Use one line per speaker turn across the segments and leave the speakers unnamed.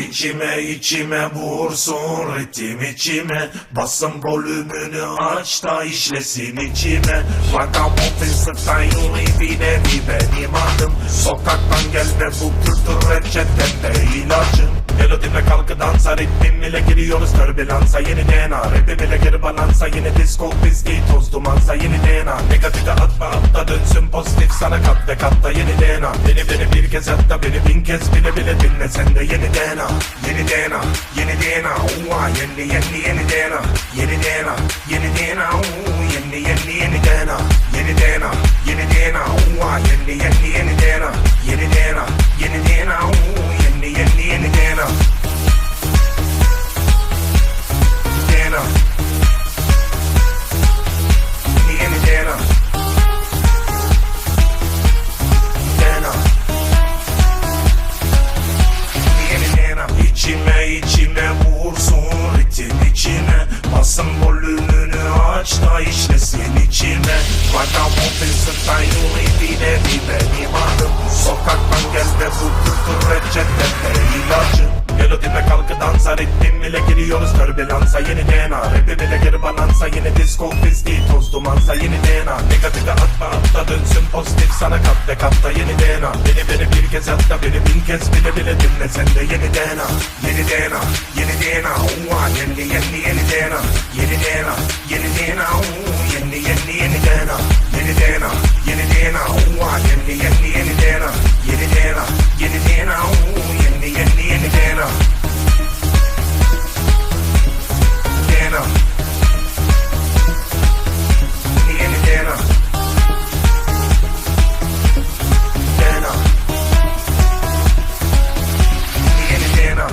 İçime içime vursun ritim içime. Basın volümünü aç da işlesin içime. Ragamuffin style bir nevi benim adım. Sokaktan gel ve bu kültür reçetemde ilacım. Melodimle kalkı dansa, ritmim ile giriyoruz türbülansa. Yeni DNA, rapim ile geri balansa. Yeni disco, piski, toz dumansa. Yeni DNA, negatife atma hatta dönsün pozitif sana kat ve katta yeni DNA. Beni bir kez hatta beni bin kez bile dinle sen de yeni DNA. Yeni DNA, yeni DNA, yeni DNA. Yeni DNA, yeni DNA, yeni DNA. Yeni DNA, yeni DNA, yeni DNA. Yeni DNA, yeni DNA, yeni DNA. DNA. Yeni DNA. DNA. Yeni DNA. İçime vursun ritim içine. Basın volümünü aç da işlesin içime. Ragamuffin style bir nevi benim adım. Sokaktan gel ve bu kültür reçetemde ilacım. Melodimle kalkı dansa, ritmim ile giriyoruz türbülansa. Yeni DNA, rapim ile geri balansa. Yeni disco, piski, toz dumansa. Yeni DNA, negatife atma hatta dönsün pozitif sana kat ve katta yeni DNA. Beni bir kez hatta beni bin kez bile dinle sen de yeni DNA. Yeni DNA, yeni DNA, yeni DNA. Yeni DNA, yeni DNA, yeni DNA. Yeni DNA, yeni DNA, yeni DNA. Yeni DNA, yeni DNA, yeni DNA. DNA. Yeni DNA. DNA. Yeni DNA.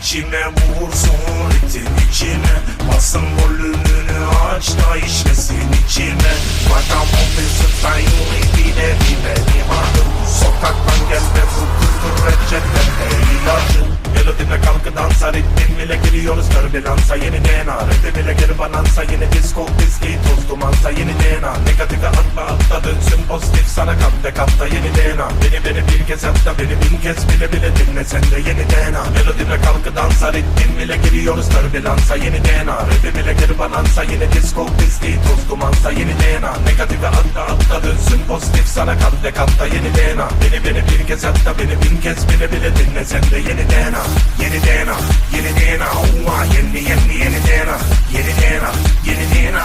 İçime vursun ritim içime. Basın volümünü aç da işlesin içime. Ragamuffin style bir nevi benim adım. Sokaktan gel ve bu kültür reçetemde ilacım. Melodimle kalkı dansa, ritmim ile giriyoruz türbülansa. Yeni DNA, rapim ile geri balansa. Yeni disco, piski, toz dumansa. Yeni DNA, negatife atma hatta dönsün pozitif sana kat ve katta yeni DNA. Beni bir kez hatta beni bin kez bile dinle sen de yeni DNA. Melodimle kalkı dansa, ritmim ile giriyoruz türbülansa. Yeni DNA, rapim ile geri balansa. Yeni disco, piski, toz dumansa. Yeni DNA, negatife hatta dönsün pozitif sana kat ve katta yeni DNA. Beni bir kez hatta beni bin kez bile dinle sen de yeni DNA. Yeni DNA, yeni DNA, yeni DNA. Yeni DNA, yeni DNA,